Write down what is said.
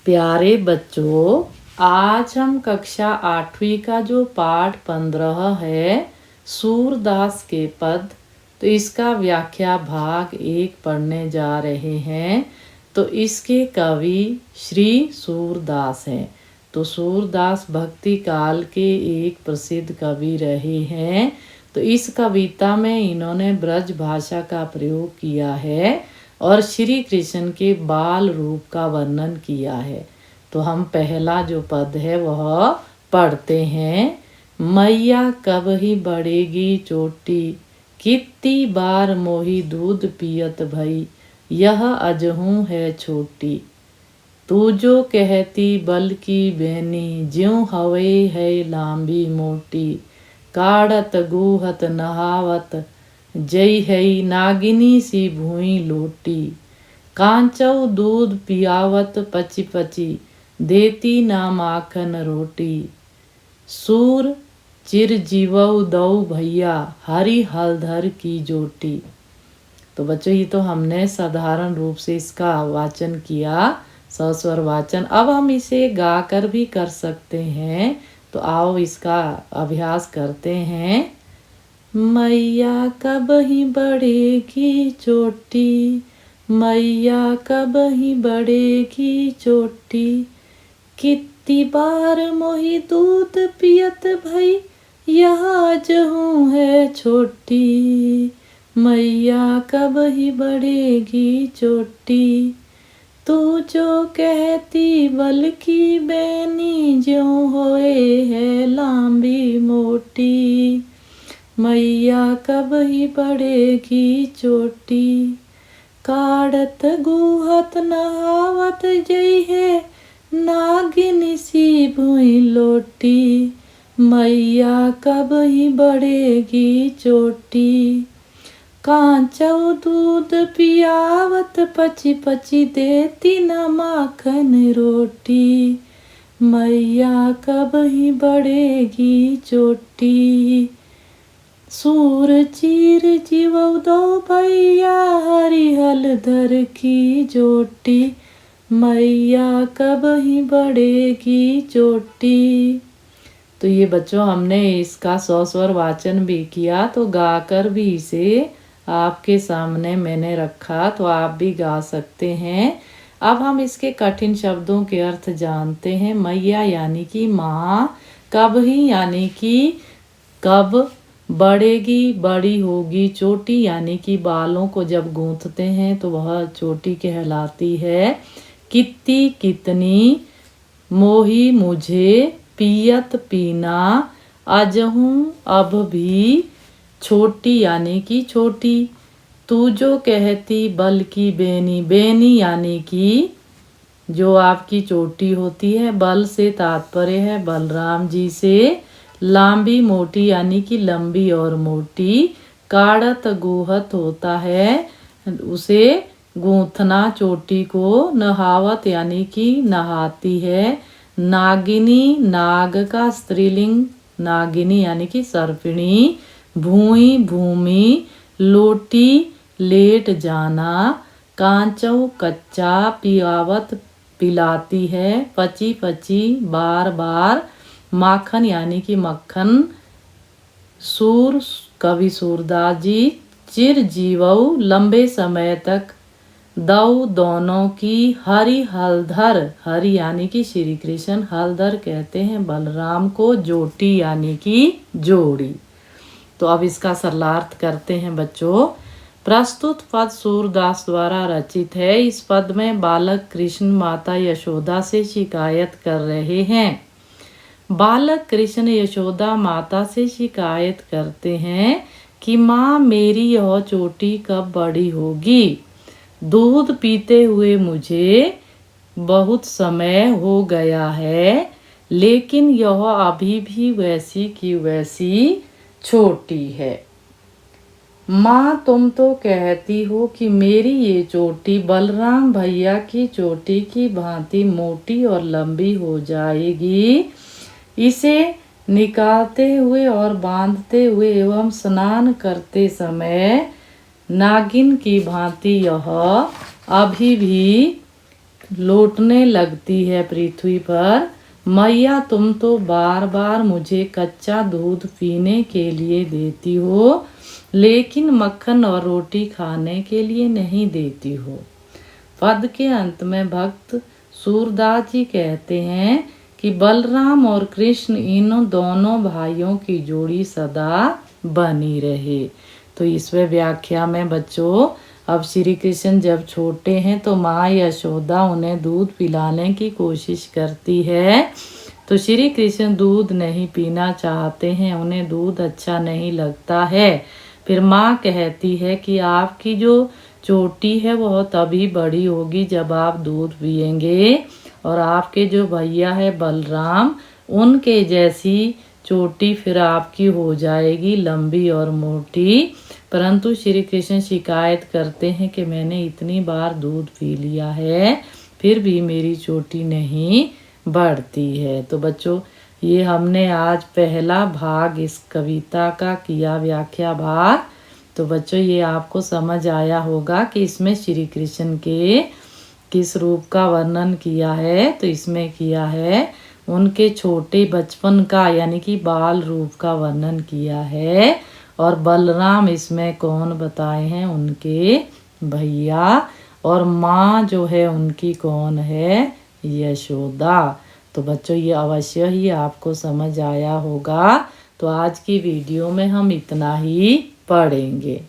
प्यारे बच्चों, आज हम कक्षा 8वीं का जो पाठ 15 है सूरदास के पद, तो इसका व्याख्या भाग 1 पढ़ने जा रहे हैं। तो इसके कवि श्री सूरदास हैं। तो सूरदास भक्ति काल के एक प्रसिद्ध कवि रहे हैं। तो इस कविता में इन्होंने ब्रज भाषा का प्रयोग किया है और श्री कृष्ण के बाल रूप का वर्णन किया है। तो हम पहला जो पद है वह पढ़ते हैं। मैया कब ही बढ़ेगी चोटी, कितनी बार मोही दूध पियत भई, यह अजहू है छोटी। तू जो कहती बल की बेनी, ज्यों हवे है लांबी मोटी, काढ़त गूहत नहावत, जई है नागिनी सी भूई लोटी। कांचौ दूध पियावत पची पची, देती ना माखन रोटी। सूर चिर जीवऊ दऊ भैया, हरि हलधर की जोटी। तो बच्चों, ये तो हमने साधारण रूप से इसका वाचन किया, सस्वर वाचन। अब हम इसे गाकर भी कर सकते हैं। तो आओ इसका अभ्यास करते हैं। मैया कब ही बढ़ेगी चोटी, मैया कब ही बढ़ेगी चोटी, कितनी बार मोही दूध पियत भई, यह अजहू है छोटी। मैया कब ही बढ़ेगी चोटी, तू जो कहती बल की बेनी, ज्यों होए है लांबी मोटी। मैया कब ही बढ़ेगी चोटी, काढ़त गूहत नहावत, जई है नागिनी सी भूई लोटी। मैया कब ही बढ़ेगी चोटी, कांचौ दूध पियावत पची पची, देती न माखन रोटी। मैया कब ही बढ़ेगी चोटी, सूर चीर जीवऊ दो भैया, हरि हलधर की जोटी। मैया कब ही बढ़ेगी चोटी। तो ये बच्चों, हमने इसका सस्वर वाचन भी किया, तो गाकर भी इसे आपके सामने मैंने रखा, तो आप भी गा सकते हैं। अब हम इसके कठिन शब्दों के अर्थ जानते हैं। मैया यानी कि माँ, कब ही यानी कि कब, बढ़ेगी बड़ी होगी, चोटी यानी कि बालों को जब गूंथते हैं तो वह चोटी कहलाती है। कितनी कितनी, मोही मुझे, पियत पीना, अजहू अब भी, छोटी यानी कि छोटी। तू जो कहती बल की बेनी, बेनी यानी कि जो आपकी चोटी होती है, बल से तात्पर्य है बलराम जी से। लांबी मोटी यानी कि लंबी और मोटी। काढ़त गूहत होता है उसे गूंथना, चोटी को। नहावत यानी कि नहाती है। नागिनी, नाग का स्त्रीलिंग नागिनी यानी कि सर्पिणी। भूई भूमि, लोटी लेट जाना। कांचौ कच्चा, पियावत पिलाती है। पची पची बार बार। माखन यानी कि मक्खन। सूर कवि सूरदास जी। चिर जीवऊ लंबे समय तक। दऊ दोनों की। हरि हलधर, हरि यानी कि श्री कृष्ण, हलधर कहते हैं बलराम को। जोटी यानी कि जोड़ी। तो अब इसका सरलार्थ करते हैं बच्चों। प्रस्तुत पद सूरदास द्वारा रचित है। इस पद में बालक कृष्ण माता यशोदा से शिकायत कर रहे हैं। बालक कृष्ण यशोदा माता से शिकायत करते हैं कि माँ, मेरी यह चोटी कब बड़ी होगी। दूध पीते हुए मुझे बहुत समय हो गया है, लेकिन यह अभी भी वैसी की वैसी छोटी है। माँ, तुम तो कहती हो कि मेरी ये चोटी बलराम भैया की चोटी की भांति मोटी और लंबी हो जाएगी। इसे निकालते हुए और बांधते हुए एवं स्नान करते समय नागिन की भांति यह अभी भी लौटने लगती है पृथ्वी पर। मैया तुम तो बार बार मुझे कच्चा दूध पीने के लिए देती हो, लेकिन मक्खन और रोटी खाने के लिए नहीं देती हो। पद के अंत में भक्त सूरदास जी कहते हैं कि बलराम और कृष्ण इन दोनों भाइयों की जोड़ी सदा बनी रहे। तो इसमें व्याख्या में बच्चों, अब श्री कृष्ण जब छोटे हैं तो माँ यशोदा उन्हें दूध पिलाने की कोशिश करती है, तो श्री कृष्ण दूध नहीं पीना चाहते हैं, उन्हें दूध अच्छा नहीं लगता है। फिर माँ कहती है कि आपकी जो चोटी है वह तभी बड़ी होगी जब आप दूध पिएंगे, और आपके जो भैया है बलराम, उनके जैसी चोटी फिर आपकी हो जाएगी, लंबी और मोटी। परंतु श्री कृष्ण शिकायत करते हैं कि मैंने इतनी बार दूध पी लिया है, फिर भी मेरी चोटी नहीं बढ़ती है। तो बच्चों, ये हमने आज पहला भाग इस कविता का किया व्याख्या भाग। तो बच्चों, ये आपको समझ आया होगा कि इसमें श्री कृष्ण के किस रूप का वर्णन किया है। तो इसमें किया है उनके छोटे बचपन का, यानी कि बाल रूप का वर्णन किया है। और बलराम इसमें कौन बताए हैं, उनके भैया। और माँ जो है उनकी कौन है, यशोदा। तो बच्चों, ये अवश्य ही आपको समझ आया होगा। तो आज की वीडियो में हम इतना ही पढ़ेंगे।